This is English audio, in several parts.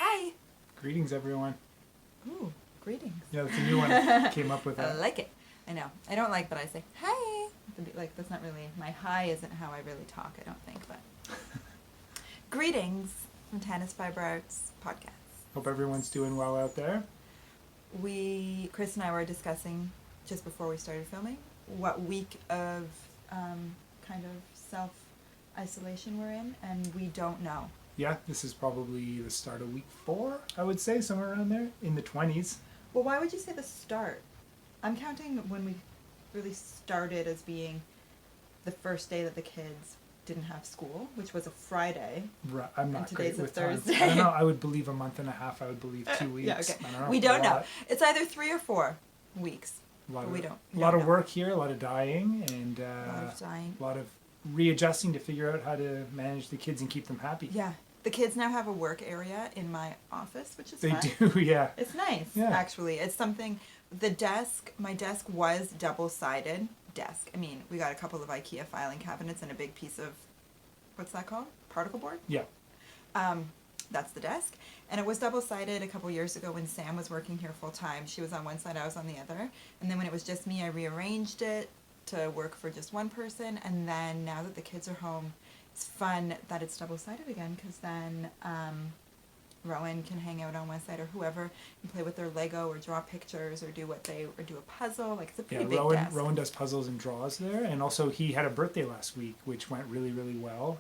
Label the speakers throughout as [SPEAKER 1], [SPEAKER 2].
[SPEAKER 1] Hi.
[SPEAKER 2] Greetings, everyone.
[SPEAKER 1] Ooh, greetings.
[SPEAKER 2] Yeah, that's a new one. I came up with
[SPEAKER 1] I
[SPEAKER 2] that.
[SPEAKER 1] like it. I know. I don't like, but I say hi. Like that's not really my hi. Isn't how I really talk. I don't think, but greetings from Tanis Art's podcast.
[SPEAKER 2] Hope everyone's doing well out there.
[SPEAKER 1] Chris and I were discussing just before we started filming what week of kind of self-isolation we're in, and we don't know.
[SPEAKER 2] Yeah, this is probably the start of week 4, I would say, somewhere around there, in the 20s.
[SPEAKER 1] Well, why would you say the start? I'm counting when we really started as being the first day that the kids didn't have school, which was a Friday.
[SPEAKER 2] Right, I'm not great with
[SPEAKER 1] Thursday.
[SPEAKER 2] time. I don't know, I would believe a month and a half, I would believe 2 weeks.
[SPEAKER 1] Yeah, okay.
[SPEAKER 2] I don't know.
[SPEAKER 1] We don't know. It's either 3 or 4 weeks. We don't.
[SPEAKER 2] A lot of work here, a lot of dying, and
[SPEAKER 1] a
[SPEAKER 2] lot of readjusting to figure out how to manage the kids and keep them happy.
[SPEAKER 1] Yeah. The kids now have a work area in my office, which is
[SPEAKER 2] They
[SPEAKER 1] fun.
[SPEAKER 2] do, yeah.
[SPEAKER 1] It's nice, actually. It's something, my desk was double-sided desk. I mean, we got a couple of IKEA filing cabinets and a big piece of, what's that called? Particle board?
[SPEAKER 2] Yeah.
[SPEAKER 1] That's the desk. And it was double-sided a couple years ago when Sam was working here full-time. She was on one side, I was on the other. And then when it was just me, I rearranged it to work for just one person. And then now that the kids are home, it's fun that it's double-sided again, because then Rowan can hang out on one side, or whoever, and play with their Lego or draw pictures or do a puzzle. Like, it's a pretty big desk.
[SPEAKER 2] Rowan does puzzles and draws there, and also he had a birthday last week, which went really, really well.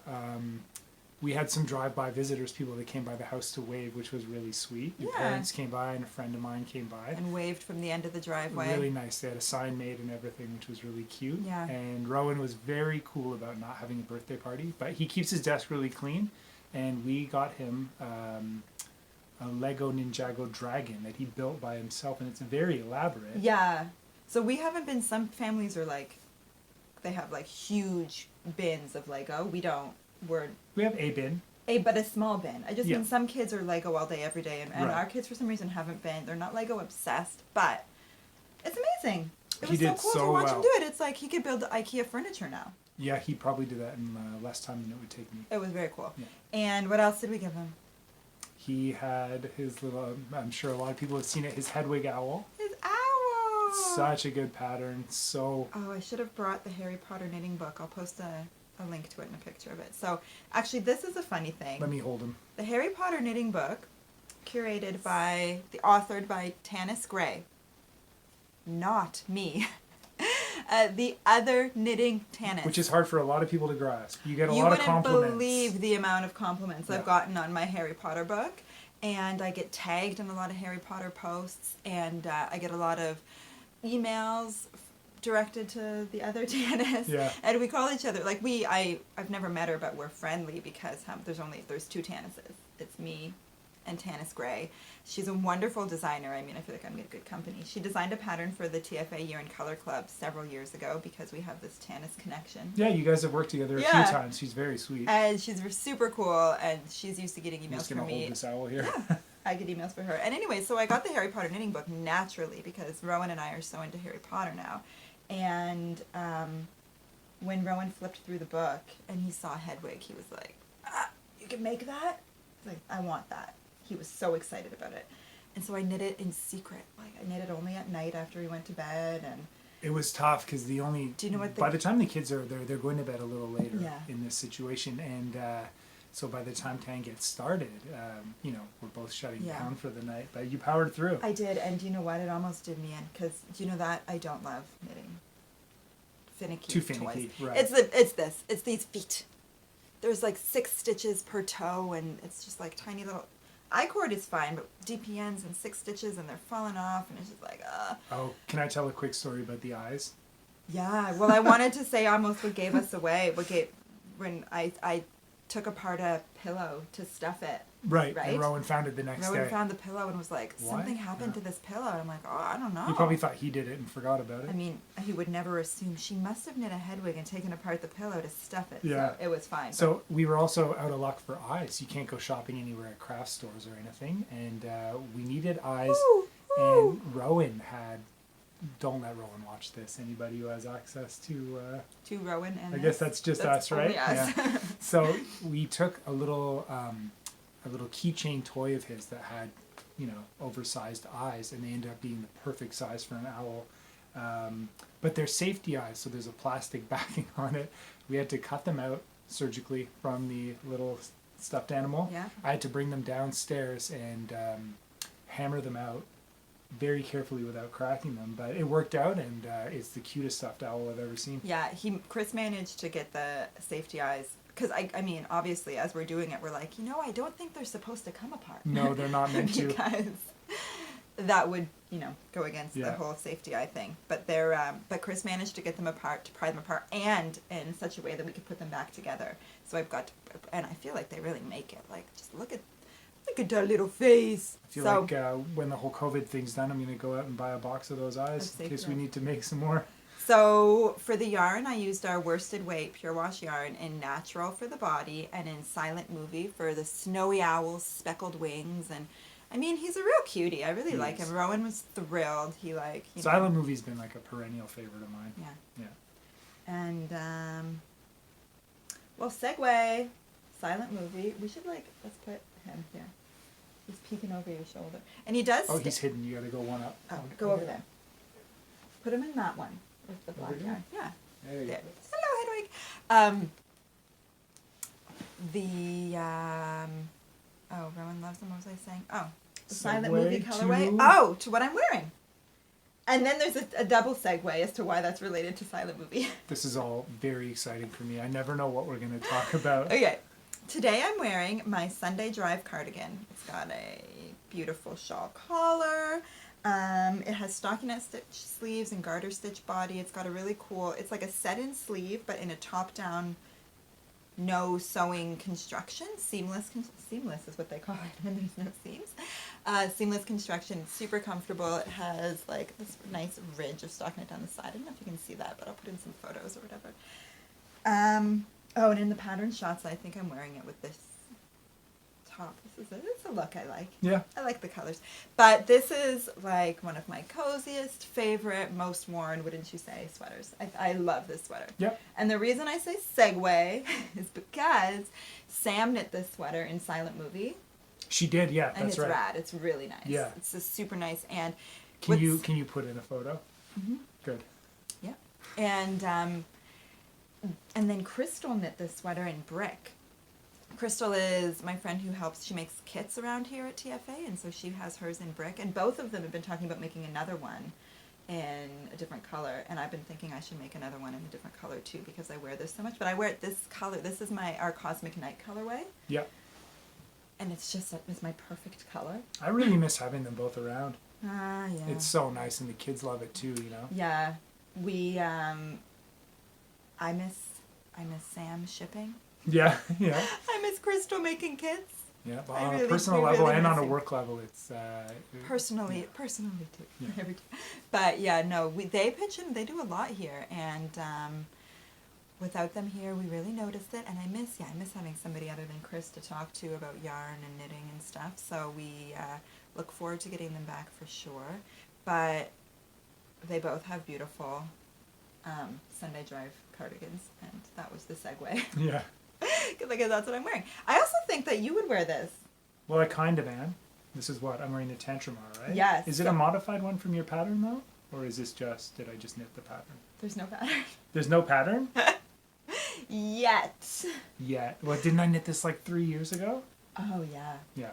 [SPEAKER 2] We had some drive-by visitors, people that came by the house to wave, which was really sweet. Your parents came by, and a friend of mine came by.
[SPEAKER 1] And waved from the end of the driveway.
[SPEAKER 2] Really nice. They had a sign made and everything, which was really cute.
[SPEAKER 1] Yeah.
[SPEAKER 2] And Rowan was very cool about not having a birthday party, but he keeps his desk really clean, and we got him a Lego Ninjago dragon that he built by himself, and it's very elaborate.
[SPEAKER 1] Yeah. So we haven't been, some families are like, they have like huge bins of Lego. We don't.
[SPEAKER 2] We have a bin.
[SPEAKER 1] But a small bin. I just mean some kids are Lego all day, every day, and our kids for some reason haven't been. They're not Lego obsessed, but it's amazing. It was so cool to watch him do it. It's like he could build IKEA furniture now.
[SPEAKER 2] Yeah, he probably did that in less time than it would take me.
[SPEAKER 1] It was very cool.
[SPEAKER 2] Yeah.
[SPEAKER 1] And what else did we give him?
[SPEAKER 2] He had his little, I'm sure a lot of people have seen it, his Hedwig Owl.
[SPEAKER 1] His owl!
[SPEAKER 2] Such a good pattern. So.
[SPEAKER 1] Oh, I should have brought the Harry Potter knitting book. I'll post a link to it and a picture of it. So, actually, this is a funny thing.
[SPEAKER 2] Let me hold him.
[SPEAKER 1] The Harry Potter knitting book, authored by Tanis Gray. Not me. The other knitting Tanis.
[SPEAKER 2] Which is hard for a lot of people to grasp. You get a lot of compliments.
[SPEAKER 1] You wouldn't believe the amount of compliments I've gotten on my Harry Potter book. And I get tagged in a lot of Harry Potter posts. And I get a lot of emails directed to the other Tanis.
[SPEAKER 2] Yeah.
[SPEAKER 1] And we call each other, like I've never met her, but we're friendly because there's 2 Tanises. It's me and Tanis Gray. She's a wonderful designer. I mean, I feel like I'm in good company. She designed a pattern for the TFA Year in Color Club several years ago because we have this Tanis connection.
[SPEAKER 2] Yeah, you guys have worked together a few times. She's very sweet.
[SPEAKER 1] And she's super cool, and she's used to getting emails from me.
[SPEAKER 2] I'm just going to hold this owl here.
[SPEAKER 1] Yeah, I get emails for her. And anyway, so I got the Harry Potter knitting book naturally because Rowan and I are so into Harry Potter now. And when Rowan flipped through the book and he saw Hedwig, he was like, you can make that? Like, I want that. He was so excited about it. And so I knit it in secret. Like, I knit it only at night after he went to bed. And
[SPEAKER 2] it was tough because by the time the kids are there, they're going to bed a little later in this situation. And so by the time Tan gets started, we're both shutting down for the night. But you powered through.
[SPEAKER 1] I did, and do you know what? It almost did me in, because do you know that I don't love knitting finicky
[SPEAKER 2] Too finicky,
[SPEAKER 1] toys.
[SPEAKER 2] right?
[SPEAKER 1] It's these feet. There's like 6 stitches per toe, and it's just like tiny little. I-cord is fine, but DPNs and 6 stitches, and they're falling off, and it's just like,
[SPEAKER 2] Oh, can I tell a quick story about the eyes?
[SPEAKER 1] Yeah, well, I wanted to say almost what gave us away. When I took apart a pillow to stuff it.
[SPEAKER 2] Right? And Rowan found it the next day.
[SPEAKER 1] Rowan found the pillow and was like, something happened to this pillow. And I'm like, I don't know.
[SPEAKER 2] He probably thought he did it and forgot about it.
[SPEAKER 1] I mean, he would never assume. She must have knit a Hedwig and taken apart the pillow to stuff it.
[SPEAKER 2] Yeah.
[SPEAKER 1] So it was fine.
[SPEAKER 2] So we were also out of luck for eyes. You can't go shopping anywhere at craft stores or anything. And we needed eyes. And Rowan had... Don't let Rowan watch this. Anybody who has access to
[SPEAKER 1] Rowan and
[SPEAKER 2] I guess that's just us, right?
[SPEAKER 1] Us.
[SPEAKER 2] Yeah. So we took a little a little keychain toy of his that had, you know, oversized eyes, and they ended up being the perfect size for an owl. But they're safety eyes, so there's a plastic backing on it. We had to cut them out surgically from the little stuffed animal.
[SPEAKER 1] Yeah.
[SPEAKER 2] I had to bring them downstairs and hammer them out very carefully without cracking them, but it worked out, and it's the cutest stuffed owl I've ever seen.
[SPEAKER 1] Yeah, Chris managed to get the safety eyes, because I mean, obviously, as we're doing it, we're like, you know, I don't think they're supposed to come apart.
[SPEAKER 2] No, they're not meant to.
[SPEAKER 1] Because that would, you know, go against the
[SPEAKER 2] Yeah.
[SPEAKER 1] whole safety eye thing. But they're, but Chris managed to get them apart, to pry them apart, and in such a way that we could put them back together. So I've got, and I feel like they really make it. Like, just look at that little face.
[SPEAKER 2] I feel
[SPEAKER 1] So,
[SPEAKER 2] like when the whole COVID thing's done, I'm going to go out and buy a box of those eyes
[SPEAKER 1] Of
[SPEAKER 2] in case
[SPEAKER 1] safety
[SPEAKER 2] we
[SPEAKER 1] eyes.
[SPEAKER 2] need to make some more.
[SPEAKER 1] So for the yarn, I used our worsted weight pure wash yarn in natural for the body and in silent movie for the snowy owl's speckled wings. And I mean, he's a real cutie. I really
[SPEAKER 2] He
[SPEAKER 1] like
[SPEAKER 2] is.
[SPEAKER 1] him. Rowan was thrilled. He like, you know,
[SPEAKER 2] Silent Movie's been like a perennial favorite of mine.
[SPEAKER 1] yeah.
[SPEAKER 2] Yeah.
[SPEAKER 1] And well, segue, silent movie. We should like, let's put him here. He's peeking over your shoulder, and he does.
[SPEAKER 2] Oh, he's hidden. You got to go one up.
[SPEAKER 1] Oh, go over there. Put him in that one with the black
[SPEAKER 2] Over here?
[SPEAKER 1] yarn. Yeah.
[SPEAKER 2] There you
[SPEAKER 1] There.
[SPEAKER 2] go.
[SPEAKER 1] Hello, Hedwig. Oh, Rowan loves them. What was I saying? Oh, the silent movie
[SPEAKER 2] Segue
[SPEAKER 1] colorway.
[SPEAKER 2] to-
[SPEAKER 1] Oh, to what I'm wearing. And then there's a double segue as to why that's related to silent movie.
[SPEAKER 2] This is all very exciting for me. I never know what we're going to talk about.
[SPEAKER 1] Okay. Today I'm wearing my Sunday Drive cardigan. It's got a beautiful shawl collar. It has stockinette stitch sleeves and garter stitch body. It's got a really cool, it's like a set-in sleeve, but in a top-down, no sewing construction. Seamless is what they call it when there's no seams. Seamless construction. It's super comfortable. It has like this nice ridge of stockinette down the side. I don't know if you can see that, but I'll put in some photos or whatever. Oh, and in the pattern shots, I think I'm wearing it with this top. It's a look I like.
[SPEAKER 2] Yeah.
[SPEAKER 1] I like the colors. But this is like one of my coziest, favorite, most worn, wouldn't you say, sweaters. I love this sweater.
[SPEAKER 2] Yep.
[SPEAKER 1] And the reason I say segue is because Sam knit this sweater in Silent Movie.
[SPEAKER 2] She did, yeah,
[SPEAKER 1] And
[SPEAKER 2] that's
[SPEAKER 1] it's
[SPEAKER 2] right.
[SPEAKER 1] rad. It's really nice.
[SPEAKER 2] Yeah.
[SPEAKER 1] It's just super nice. And
[SPEAKER 2] Can you put in a photo?
[SPEAKER 1] Mhm.
[SPEAKER 2] Good.
[SPEAKER 1] Yeah. And then Crystal knit this sweater in brick. Crystal is my friend who helps, she makes kits around here at TFA, and so she has hers in brick, and both of them have been talking about making another one in a different color, and I've been thinking I should make another one in a different color too, because I wear this so much, but I wear it this color. This is our Cosmic Night colorway,
[SPEAKER 2] Yep.
[SPEAKER 1] and it's my perfect color.
[SPEAKER 2] I really miss having them both around.
[SPEAKER 1] Ah, yeah.
[SPEAKER 2] It's so nice, and the kids love it too, you know?
[SPEAKER 1] Yeah, I miss Sam shipping.
[SPEAKER 2] Yeah, yeah.
[SPEAKER 1] I miss Crystal making kits.
[SPEAKER 2] Yeah, but
[SPEAKER 1] I
[SPEAKER 2] on
[SPEAKER 1] really-
[SPEAKER 2] a personal
[SPEAKER 1] we
[SPEAKER 2] level
[SPEAKER 1] really
[SPEAKER 2] and on
[SPEAKER 1] miss
[SPEAKER 2] a
[SPEAKER 1] him.
[SPEAKER 2] work level, it's...
[SPEAKER 1] Personally too.
[SPEAKER 2] Yeah.
[SPEAKER 1] Every time. But yeah, no, they pitch in. They do a lot here, and without them here, we really noticed it. And I miss having somebody other than Chris to talk to about yarn and knitting and stuff. So we look forward to getting them back for sure. But they both have beautiful Sunday Drive cardigans, and that was the segue.
[SPEAKER 2] Yeah.
[SPEAKER 1] Because I guess that's what I'm wearing. I also think that you would wear this.
[SPEAKER 2] Well, I kind of am. This is what? I'm wearing the Tantrum R, right?
[SPEAKER 1] Yes.
[SPEAKER 2] Is it a modified one from your pattern, though? Or is this just... Did I just knit the pattern?
[SPEAKER 1] There's no pattern.
[SPEAKER 2] There's no pattern?
[SPEAKER 1] Yet.
[SPEAKER 2] Yet. Well, didn't I knit this like 3 years ago?
[SPEAKER 1] Oh, yeah.
[SPEAKER 2] Yeah.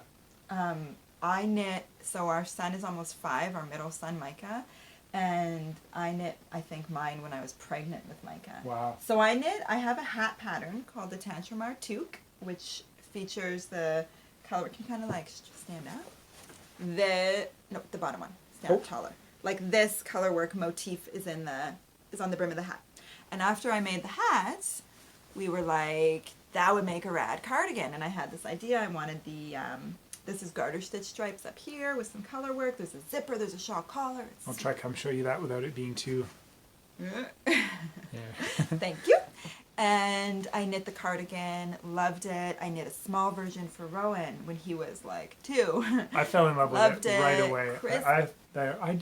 [SPEAKER 1] I knit, so our son is almost 5, our middle son, Micah, and I knit, I think, mine when I was pregnant with Micah.
[SPEAKER 2] Wow.
[SPEAKER 1] So I have a hat pattern called the Tanis Art Toque, which features the color, can kind of like stand out. The bottom one, stand up taller. Like this color work motif is on the brim of the hat. And after I made the hats, we were like, that would make a rad cardigan. And I had this idea, I wanted this is garter stitch stripes up here with some color work. There's a zipper, there's a shawl collar.
[SPEAKER 2] I'll try to come show you that without it being too... Yeah.
[SPEAKER 1] Thank you. And I knit the cardigan, loved it. I knit a small version for Rowan when he was like 2.
[SPEAKER 2] I fell in love with
[SPEAKER 1] Loved
[SPEAKER 2] it right
[SPEAKER 1] it.
[SPEAKER 2] away.
[SPEAKER 1] Chris-
[SPEAKER 2] I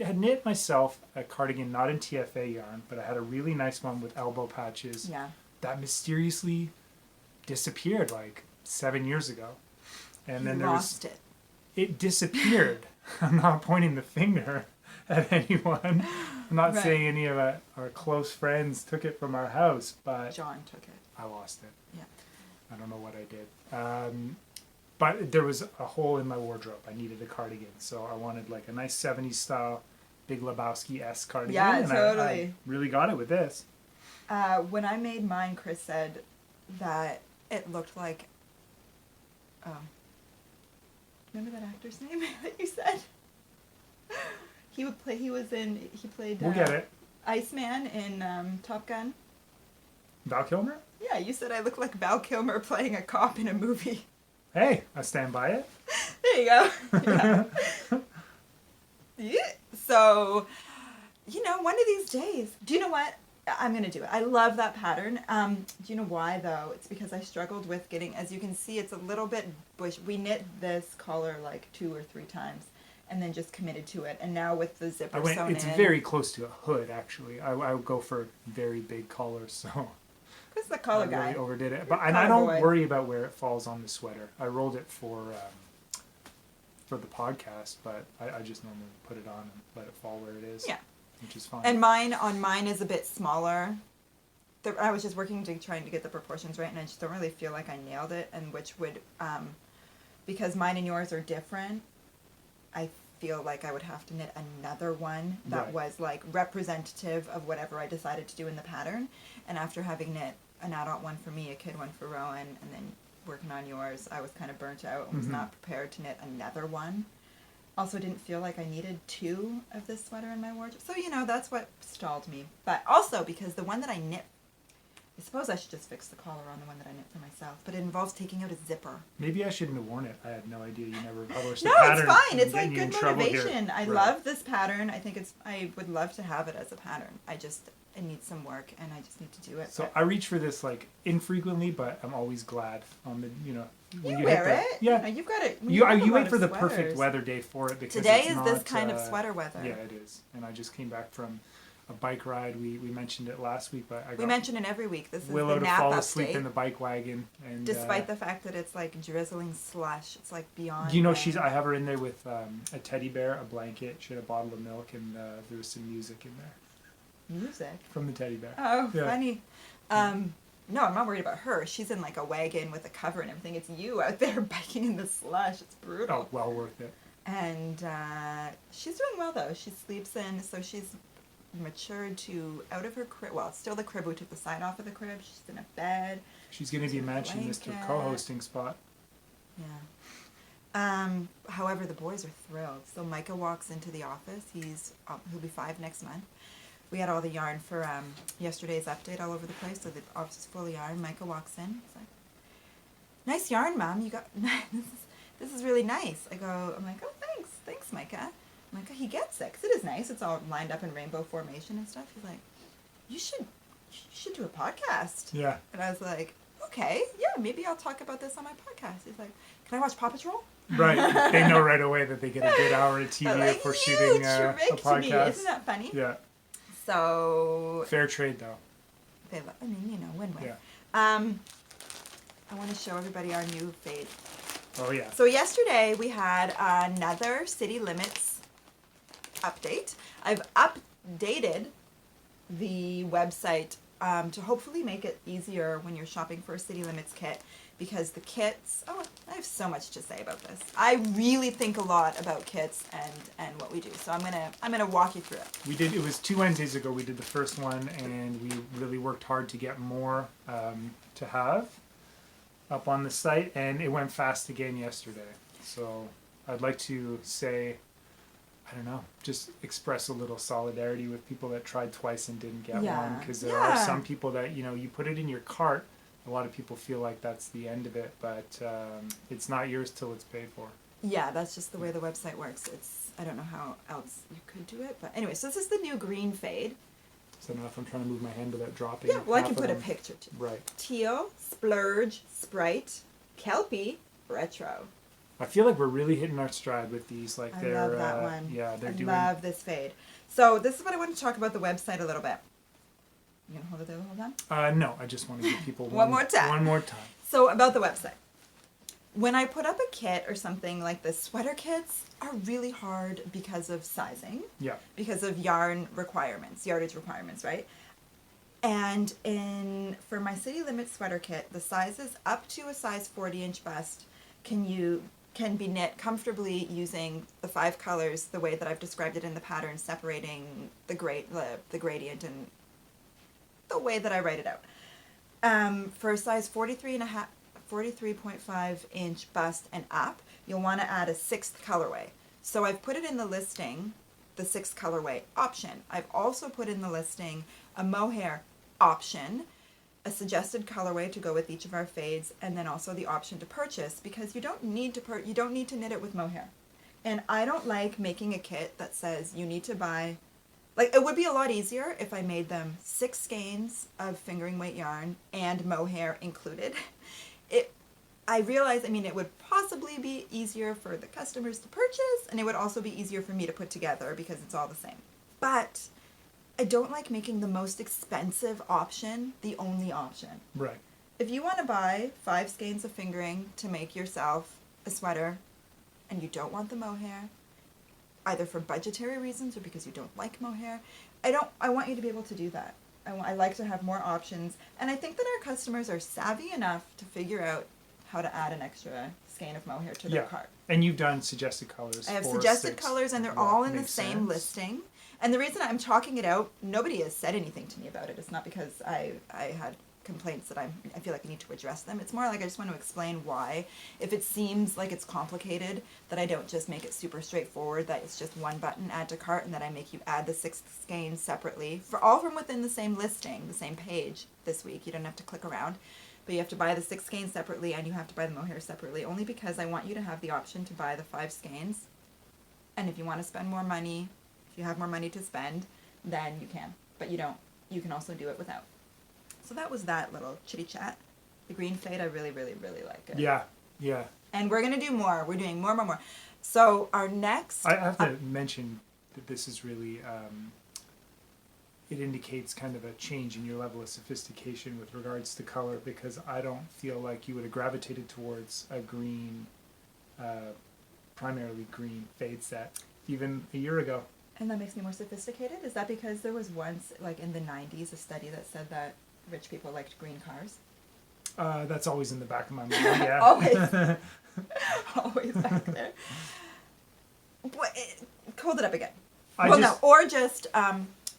[SPEAKER 2] had knit myself a cardigan, not in TFA yarn, but I had a really nice one with elbow patches
[SPEAKER 1] Yeah.
[SPEAKER 2] that mysteriously disappeared like 7 years ago. And
[SPEAKER 1] You
[SPEAKER 2] then
[SPEAKER 1] lost it.
[SPEAKER 2] it disappeared. I'm not pointing the finger at anyone. I'm not
[SPEAKER 1] Right.
[SPEAKER 2] saying any of our close friends took it from our house, but
[SPEAKER 1] John took it.
[SPEAKER 2] I lost it.
[SPEAKER 1] Yeah.
[SPEAKER 2] I don't know what I did. But there was a hole in my wardrobe. I needed a cardigan, so I wanted like a nice 70s style Big Lebowski-esque cardigan.
[SPEAKER 1] Yeah,
[SPEAKER 2] and
[SPEAKER 1] totally.
[SPEAKER 2] I really got it with this.
[SPEAKER 1] When I made mine, Chris said that it looked like. Remember that actor's name that you said? He would play. He played.
[SPEAKER 2] We'll get it.
[SPEAKER 1] Iceman in Top Gun.
[SPEAKER 2] Val Kilmer?
[SPEAKER 1] Yeah, you said I look like Val Kilmer playing a cop in a movie.
[SPEAKER 2] Hey, I stand by it.
[SPEAKER 1] There you go. Yeah. Yeah. So, one of these days. Do you know what? I'm going to do it. I love that pattern. Do you know why, though? It's because I struggled with getting, as you can see, it's a little bit bush. We knit this collar like 2 or 3 times and then just committed to it. And now with the zipper sewn
[SPEAKER 2] it's
[SPEAKER 1] in.
[SPEAKER 2] very close to a hood, actually. I would go for very big collars, so
[SPEAKER 1] Who's the collar
[SPEAKER 2] I
[SPEAKER 1] guy?
[SPEAKER 2] really overdid it.
[SPEAKER 1] You're
[SPEAKER 2] And I don't
[SPEAKER 1] boy.
[SPEAKER 2] worry about where it falls on the sweater. I rolled it for the podcast, but I just normally put it on and let it fall where it is.
[SPEAKER 1] Yeah.
[SPEAKER 2] Which is fine.
[SPEAKER 1] And mine is a bit smaller. I was just trying to get the proportions right, and I just don't really feel like I nailed it. And which would, because mine and yours are different, I feel like I would have to knit another one that
[SPEAKER 2] Right.
[SPEAKER 1] was like representative of whatever I decided to do in the pattern. And after having knit an adult one for me, a kid one for Rowan, and then working on yours, I was kind of burnt out and was
[SPEAKER 2] Mhm.
[SPEAKER 1] not prepared to knit another one. Also didn't feel like I needed 2 of this sweater in my wardrobe. So, that's what stalled me. But also because the one that I knit, I suppose I should just fix the collar on the one that I knit for myself, but it involves taking out a zipper.
[SPEAKER 2] Maybe I shouldn't have worn it. I had no idea you never published
[SPEAKER 1] No,
[SPEAKER 2] the pattern.
[SPEAKER 1] it's fine.
[SPEAKER 2] I'm
[SPEAKER 1] It's like
[SPEAKER 2] getting you in
[SPEAKER 1] good
[SPEAKER 2] trouble here.
[SPEAKER 1] motivation. I
[SPEAKER 2] Right.
[SPEAKER 1] love this pattern. I think I would love to have it as a pattern. It needs some work and I just need to do it.
[SPEAKER 2] So
[SPEAKER 1] but
[SPEAKER 2] I reach for this like infrequently, but I'm always glad on the when
[SPEAKER 1] you
[SPEAKER 2] hit
[SPEAKER 1] wear
[SPEAKER 2] the,
[SPEAKER 1] it.
[SPEAKER 2] Yeah.
[SPEAKER 1] You've got it.
[SPEAKER 2] You
[SPEAKER 1] have a
[SPEAKER 2] wait
[SPEAKER 1] lot
[SPEAKER 2] for
[SPEAKER 1] of
[SPEAKER 2] the perfect
[SPEAKER 1] sweaters.
[SPEAKER 2] weather day for it because
[SPEAKER 1] Today
[SPEAKER 2] it's
[SPEAKER 1] is
[SPEAKER 2] not,
[SPEAKER 1] this kind of sweater weather.
[SPEAKER 2] Yeah, it is. And I just came back from a bike ride. We mentioned it last week, but I got
[SPEAKER 1] We mention it every week. This is
[SPEAKER 2] Willow
[SPEAKER 1] the
[SPEAKER 2] to
[SPEAKER 1] nap
[SPEAKER 2] fall
[SPEAKER 1] update.
[SPEAKER 2] asleep in the bike wagon, and
[SPEAKER 1] Despite the fact that it's like drizzling slush, it's like beyond.
[SPEAKER 2] I have her in there with a teddy bear, a blanket, she had a bottle of milk, and there was some music in there
[SPEAKER 1] music.
[SPEAKER 2] from the teddy bear.
[SPEAKER 1] Oh,
[SPEAKER 2] Yeah.
[SPEAKER 1] funny. No, I'm not worried about her. She's in like a wagon with a cover and everything. It's you out there biking in the slush. It's brutal.
[SPEAKER 2] Oh, well worth it.
[SPEAKER 1] And she's doing well though. She sleeps in, so she's matured to out of her crib. Well, it's still the crib. We took the side off of the crib. She's in a bed.
[SPEAKER 2] She's going to be
[SPEAKER 1] She's in a
[SPEAKER 2] matching Mr.
[SPEAKER 1] blanket.
[SPEAKER 2] Co-hosting spot.
[SPEAKER 1] Yeah. However, the boys are thrilled. So Micah walks into the office. He'll be 5 next month. We had all the yarn for yesterday's update all over the place, so the office is full of yarn. Micah walks in. He's like, "Nice yarn, Mom. You got this is really nice." I'm like, "Oh, thanks, Micah." Micah, he gets it 'cause it is nice. It's all lined up in rainbow formation and stuff. He's like, "You should do a podcast."
[SPEAKER 2] Yeah.
[SPEAKER 1] And I was like, "Okay, yeah, maybe I'll talk about this on my podcast." He's like, "Can I watch Paw Patrol?"
[SPEAKER 2] Right. They know right away that they get a good hour of TV
[SPEAKER 1] Like,
[SPEAKER 2] for
[SPEAKER 1] you
[SPEAKER 2] shooting a
[SPEAKER 1] tricked me.
[SPEAKER 2] podcast.
[SPEAKER 1] Isn't that funny?
[SPEAKER 2] Yeah.
[SPEAKER 1] So
[SPEAKER 2] Fair trade, though.
[SPEAKER 1] win-win.
[SPEAKER 2] Yeah.
[SPEAKER 1] I want to show everybody our new fade.
[SPEAKER 2] Oh, yeah.
[SPEAKER 1] So yesterday we had another City Limits update. I've updated the website to hopefully make it easier when you're shopping for a City Limits kit, because the kits, I have so much to say about this. I really think a lot about kits and what we do. So I'm gonna walk you through it.
[SPEAKER 2] It was 2 Wednesdays ago we did the first one, and we really worked hard to get more to have up on the site, and it went fast again yesterday. So I'd like to say, I don't know, just express a little solidarity with people that tried twice and didn't get
[SPEAKER 1] Yeah.
[SPEAKER 2] one, because there are some people that, you put it in your cart. A lot of people feel like that's the end of it, but it's not yours till it's paid for.
[SPEAKER 1] Yeah, that's just the way the website works. I don't know how else you could do it, but anyway, so this is the new green fade.
[SPEAKER 2] So now if I'm trying to move my hand without dropping.
[SPEAKER 1] Yeah, well, I
[SPEAKER 2] half
[SPEAKER 1] can
[SPEAKER 2] of
[SPEAKER 1] put a
[SPEAKER 2] them.
[SPEAKER 1] picture too.
[SPEAKER 2] Right.
[SPEAKER 1] Teal, Splurge, Sprite, Kelpie, Retro.
[SPEAKER 2] I feel like we're really hitting our stride with these. Like
[SPEAKER 1] I
[SPEAKER 2] they're,
[SPEAKER 1] love that one.
[SPEAKER 2] Yeah, they're
[SPEAKER 1] I
[SPEAKER 2] doing.
[SPEAKER 1] love this fade. So this is what I want to talk about the website a little bit. You gonna hold it there the whole time?
[SPEAKER 2] No, I just want to give people
[SPEAKER 1] One more time.
[SPEAKER 2] One more time.
[SPEAKER 1] So about the website. when I put up a kit or something like this, sweater kits are really hard because of sizing.
[SPEAKER 2] Yeah.
[SPEAKER 1] Because of yardage requirements, right? And for my City Limit sweater kit, the sizes up to a size 40-inch bust can be knit comfortably using the 5 colors the way that I've described it in the pattern, separating the gradient and the way that I write it out. For a size 43.5-inch bust and up, you'll want to add a 6th colorway. So I've put it in the listing, the 6th colorway option. I've also put in the listing a mohair option, a suggested colorway to go with each of our fades, and then also the option to purchase, because you don't need to knit it with mohair. And I don't like making a kit that says you need to buy, like, it would be a lot easier if I made them 6 skeins of fingering weight yarn and mohair included. I realize, it would possibly be easier for the customers to purchase, and it would also be easier for me to put together because it's all the same. But I don't like making the most expensive option the only option.
[SPEAKER 2] Right.
[SPEAKER 1] If you want to buy 5 skeins of fingering to make yourself a sweater, and you don't want the mohair, either for budgetary reasons or because you don't like mohair, I want you to be able to do that. I like to have more options, and I think that our customers are savvy enough to figure out how to add an extra skein of mohair to their cart.
[SPEAKER 2] And you've done suggested colors.
[SPEAKER 1] I have suggested colors, and they're all in the same listing. And the reason I'm talking it out, nobody has said anything to me about it. It's not because I had complaints that I feel like I need to address them. It's more like I just want to explain why. If it seems like it's complicated, that I don't just make it super straightforward, that it's just one button, add to cart, and that I make you add the 6 skeins separately, all from within the same listing, the same page this week. You don't have to click around. But you have to buy the 6 skeins separately, and you have to buy the mohair separately, only because I want you to have the option to buy the 5 skeins. And if you want to spend more money, if you have more money to spend, then you can. But you don't. You can also do it without. So that was that little chitty chat. The green fade, I really, really, really like it.
[SPEAKER 2] Yeah, yeah.
[SPEAKER 1] And we're going to do more. We're doing more. So our next...
[SPEAKER 2] I have to mention that this is really... it indicates kind of a change in your level of sophistication with regards to color, because I don't feel like you would have gravitated towards a green, primarily green fade set even a year ago.
[SPEAKER 1] And that makes me more sophisticated? Is that because there was once, like in the 90s, a study that said that rich people liked green cars?
[SPEAKER 2] That's always in the back of my mind, yeah.
[SPEAKER 1] Always. Always back there. Hold it up again. Or just...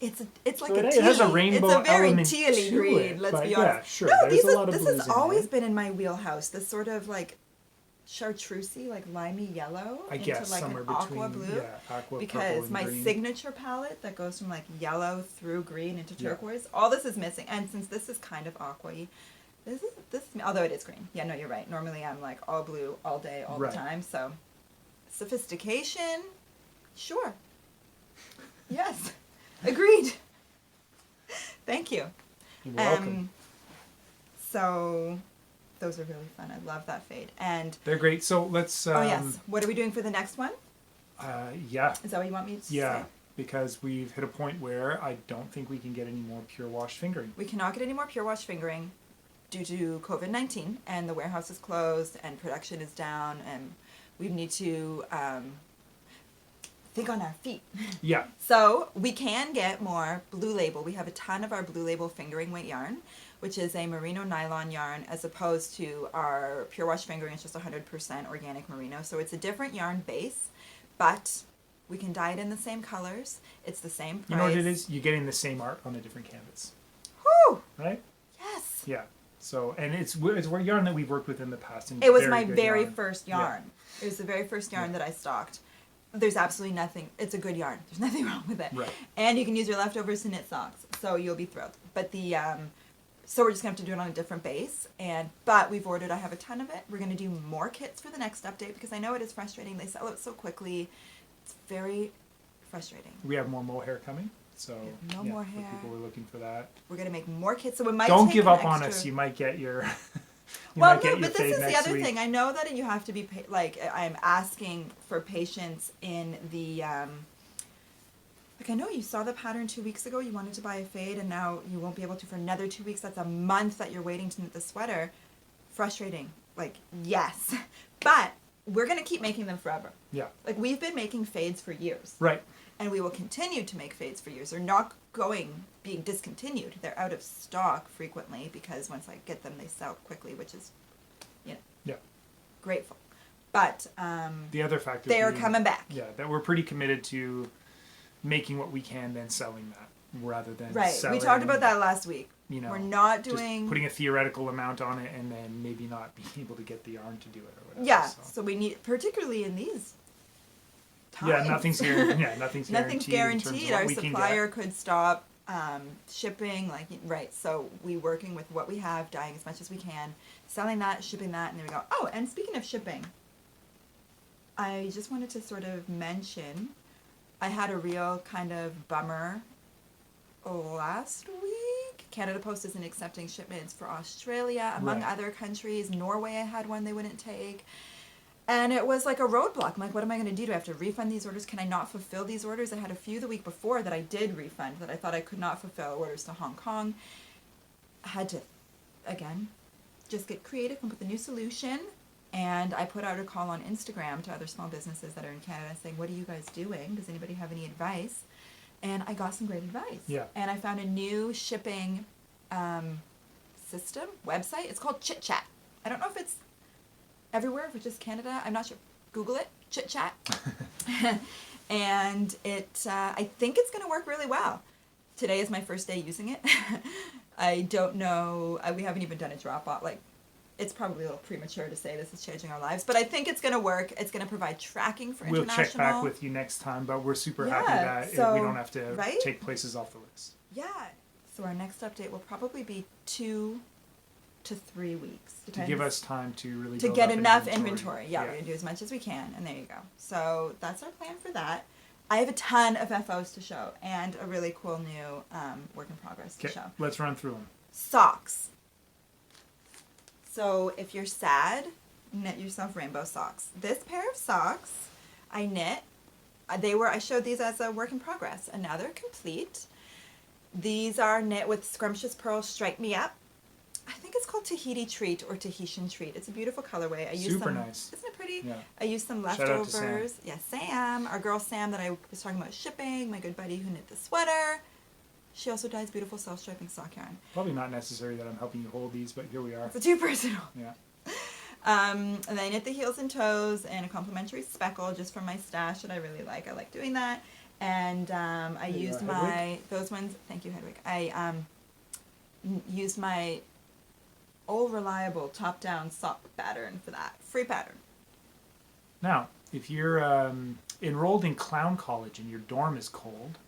[SPEAKER 1] It's like
[SPEAKER 2] so
[SPEAKER 1] a
[SPEAKER 2] it has a rainbow
[SPEAKER 1] It's a very
[SPEAKER 2] element
[SPEAKER 1] tealy
[SPEAKER 2] to
[SPEAKER 1] green,
[SPEAKER 2] it,
[SPEAKER 1] let's
[SPEAKER 2] but
[SPEAKER 1] be honest.
[SPEAKER 2] Yeah, sure.
[SPEAKER 1] No,
[SPEAKER 2] this
[SPEAKER 1] has always been in my wheelhouse. This sort of like chartreusey, like limey yellow
[SPEAKER 2] I
[SPEAKER 1] into
[SPEAKER 2] guess
[SPEAKER 1] like
[SPEAKER 2] somewhere
[SPEAKER 1] an aqua
[SPEAKER 2] between,
[SPEAKER 1] blue.
[SPEAKER 2] Yeah, aqua,
[SPEAKER 1] because
[SPEAKER 2] purple, and
[SPEAKER 1] my
[SPEAKER 2] green.
[SPEAKER 1] signature palette that goes from like yellow through green into
[SPEAKER 2] Yeah.
[SPEAKER 1] turquoise, all this is missing. And since this is kind of aqua-y, this is although it is green. Yeah, no, you're right. Normally I'm like all blue all day, all
[SPEAKER 2] Right.
[SPEAKER 1] the time. So sophistication, sure. Yes, agreed. Thank you.
[SPEAKER 2] You're welcome.
[SPEAKER 1] So those are really fun. I love that fade. And
[SPEAKER 2] They're great. So let's...
[SPEAKER 1] oh yes, what are we doing for the next one?
[SPEAKER 2] Yeah.
[SPEAKER 1] Is that what you want me to
[SPEAKER 2] Yeah,
[SPEAKER 1] say?
[SPEAKER 2] because we've hit a point where I don't think we can get any more pure wash fingering.
[SPEAKER 1] We cannot get any more pure wash fingering due to COVID-19, and the warehouse is closed and production is down, and we need to think on our feet.
[SPEAKER 2] Yeah.
[SPEAKER 1] So we can get more Blue Label. We have a ton of our Blue Label fingering weight yarn, which is a merino nylon yarn, as opposed to our pure wash fingering. It's just 100% organic merino. So it's a different yarn base, but we can dye it in the same colors. It's the same price.
[SPEAKER 2] You know what it is? You're getting the same art on a different canvas.
[SPEAKER 1] Whew!
[SPEAKER 2] Right?
[SPEAKER 1] Yes.
[SPEAKER 2] Yeah. So, and it's yarn that we've worked with in the past. And
[SPEAKER 1] It was
[SPEAKER 2] very
[SPEAKER 1] my
[SPEAKER 2] good
[SPEAKER 1] very
[SPEAKER 2] yarn.
[SPEAKER 1] first yarn.
[SPEAKER 2] Yeah.
[SPEAKER 1] It was the very first yarn
[SPEAKER 2] Yeah.
[SPEAKER 1] that I stocked. There's absolutely nothing. It's a good yarn. There's nothing wrong with it.
[SPEAKER 2] Right.
[SPEAKER 1] And you can use your leftovers to knit socks, so you'll be thrilled. But so we're just gonna have to do it on a different base. But we've ordered. I have a ton of it. We're gonna do more kits for the next update because I know it is frustrating. They sell out so quickly. It's very frustrating.
[SPEAKER 2] We have more mohair coming. So
[SPEAKER 1] We have no more hair.
[SPEAKER 2] For people who are looking for that.
[SPEAKER 1] We're gonna make more kits, so we might.
[SPEAKER 2] Don't
[SPEAKER 1] take
[SPEAKER 2] give
[SPEAKER 1] an
[SPEAKER 2] up on
[SPEAKER 1] extra-
[SPEAKER 2] us. You might get your.
[SPEAKER 1] Well,
[SPEAKER 2] might
[SPEAKER 1] no,
[SPEAKER 2] get your
[SPEAKER 1] but this
[SPEAKER 2] fade
[SPEAKER 1] is the
[SPEAKER 2] next
[SPEAKER 1] other
[SPEAKER 2] week.
[SPEAKER 1] thing. I know that you have to be I'm asking for patience in the. Like I know you saw the pattern 2 weeks ago. You wanted to buy a fade, and now you won't be able to for another 2 weeks. That's a month that you're waiting to knit the sweater. Frustrating. Like, yes. But we're going to keep making them forever.
[SPEAKER 2] Yeah.
[SPEAKER 1] Like, we've been making fades for years.
[SPEAKER 2] Right.
[SPEAKER 1] And we will continue to make fades for years. They're not being discontinued. They're out of stock frequently because once I get them, they sell quickly, which is,
[SPEAKER 2] yeah,
[SPEAKER 1] grateful. But
[SPEAKER 2] the other factor
[SPEAKER 1] they are coming back.
[SPEAKER 2] Yeah, that we're pretty committed to making what we can, then selling that rather than selling.
[SPEAKER 1] We talked about that last week. We're not doing...
[SPEAKER 2] Just putting a theoretical amount on it and then maybe not being able to get the yarn to do it or whatever.
[SPEAKER 1] Yeah, so we need, particularly in these times.
[SPEAKER 2] Yeah, nothing's guaranteed.
[SPEAKER 1] Nothing's guaranteed. Our supplier could stop shipping, so we working with what we have, dyeing as much as we can, selling that, shipping that, and there we go. Oh, and speaking of shipping, I just wanted to sort of mention, I had a real kind of bummer last week. Canada Post isn't accepting shipments for Australia, among other countries. Norway, I had one they wouldn't take. And it was like a roadblock. I'm like, what am I going to do? Do I have to refund these orders? Can I not fulfill these orders? I had a few the week before that I did refund that I thought I could not fulfill, orders to Hong Kong. I had to, again, just get creative, come up with a new solution. And I put out a call on Instagram to other small businesses that are in Canada saying, what are you guys doing? Does anybody have any advice? And I got some great advice.
[SPEAKER 2] Yeah.
[SPEAKER 1] And I found a new shipping system, website. It's called Chit Chat. I don't know if it's everywhere, if it's just Canada. I'm not sure. Google it, Chit Chat. And I think it's going to work really well. Today is my first day using it. I don't know. We haven't even done a drop off. It's probably a little premature to say this is changing our lives, but I think it's going to work. It's going to provide tracking for international.
[SPEAKER 2] We'll check back with you next time, but we're super happy that we don't have to take places off the list.
[SPEAKER 1] Yeah. So our next update will probably be 2 to 3 weeks.
[SPEAKER 2] To give us time to really
[SPEAKER 1] to get enough inventory. Yeah, we're going to do as much as we can, and there you go. So that's our plan for that. I have a ton of FOs to show and a really cool new work in progress to show.
[SPEAKER 2] Let's run through them.
[SPEAKER 1] Socks. So if you're sad, knit yourself rainbow socks. This pair of socks I knit. I showed these as a work in progress, and now they're complete. These are knit with Scrumptious Pearl Strike Me Up. I think it's called Tahiti Treat or Tahitian Treat. It's a beautiful colorway.
[SPEAKER 2] Super nice.
[SPEAKER 1] Isn't it pretty?
[SPEAKER 2] Yeah.
[SPEAKER 1] I used some leftovers. Shout out to Sam. Yeah, Sam, our girl Sam that I was talking about shipping, my good buddy who knit the sweater. She also dyes beautiful self-striping sock yarn.
[SPEAKER 2] Probably not necessary that I'm helping you hold these, but here we are.
[SPEAKER 1] It's too personal.
[SPEAKER 2] Yeah.
[SPEAKER 1] And then I knit the heels and toes and a complimentary speckle just from my stash that I really like. I like doing that. And I used those ones. Thank you, Hedwig. I used my old reliable top-down sock pattern for that. Free pattern.
[SPEAKER 2] Now, if you're enrolled in clown college and your dorm is cold...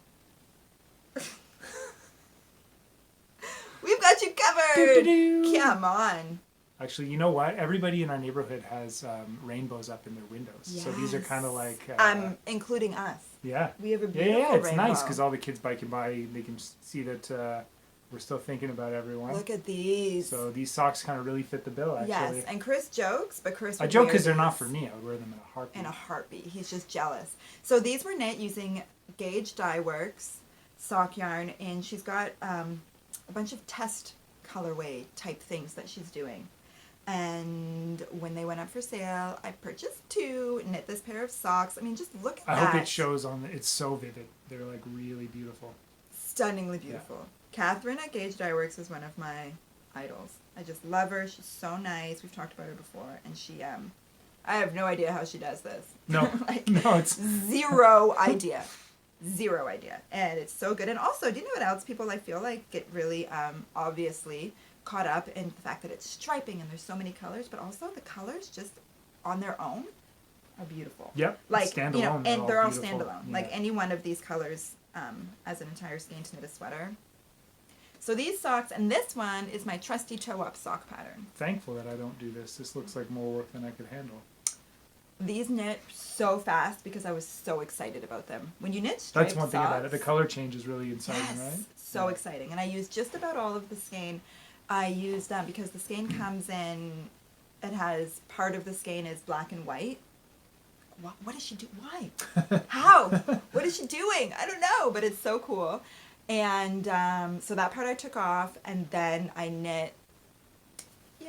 [SPEAKER 1] We've got you covered!
[SPEAKER 2] Doo-doo-doo.
[SPEAKER 1] Come on.
[SPEAKER 2] Actually, you know what? Everybody in our neighborhood has rainbows up in their windows.
[SPEAKER 1] Yes.
[SPEAKER 2] So these are kind of like...
[SPEAKER 1] including us.
[SPEAKER 2] Yeah.
[SPEAKER 1] We have a beautiful
[SPEAKER 2] rainbow. It's
[SPEAKER 1] rainbow.
[SPEAKER 2] nice because all the kids by can buy, they can see that we're still thinking about everyone.
[SPEAKER 1] Look at these.
[SPEAKER 2] So these socks kind of really fit the bill, actually.
[SPEAKER 1] Yes, and Chris jokes, but Chris would
[SPEAKER 2] I joke
[SPEAKER 1] wear
[SPEAKER 2] because they're
[SPEAKER 1] these
[SPEAKER 2] not for me. I would wear them in a heartbeat.
[SPEAKER 1] in a heartbeat. He's just jealous. So these were knit using Gauge Dye Works sock yarn, and she's got a bunch of test colorway type things that she's doing. And when they went up for sale, I purchased 2, knit this pair of socks. I mean, just look at that.
[SPEAKER 2] I hope it shows on it's so vivid. They're like really beautiful.
[SPEAKER 1] Stunningly beautiful. Yeah. Catherine at Gauge Dye Works is one of my idols. I just love her. She's so nice. We've talked about her before. And she, I have no idea how she does this.
[SPEAKER 2] No. No, it's...
[SPEAKER 1] Zero idea. Zero idea. And it's so good. And also, do you know what else people I feel like get really obviously caught up in the fact that it's striping and there's so many colors, but also the colors just on their own are beautiful.
[SPEAKER 2] Yep.
[SPEAKER 1] Like,
[SPEAKER 2] standalone.
[SPEAKER 1] and they're all
[SPEAKER 2] beautiful.
[SPEAKER 1] standalone.
[SPEAKER 2] Yeah.
[SPEAKER 1] Like any one of these colors as an entire skein to knit a sweater. So these socks, and this one is my trusty toe-up sock pattern.
[SPEAKER 2] Thankful that I don't do this. This looks like more work than I could handle.
[SPEAKER 1] These knit so fast because I was so excited about them. When you knit striped
[SPEAKER 2] That's one thing about it. The color change is really exciting, right?
[SPEAKER 1] So exciting. And I used just about all of the skein. I used because the skein comes in, it has part of the skein is black and white. What does she do? Why? How? What is she doing? I don't know, but it's so cool. And so that part I took off, and then I knit,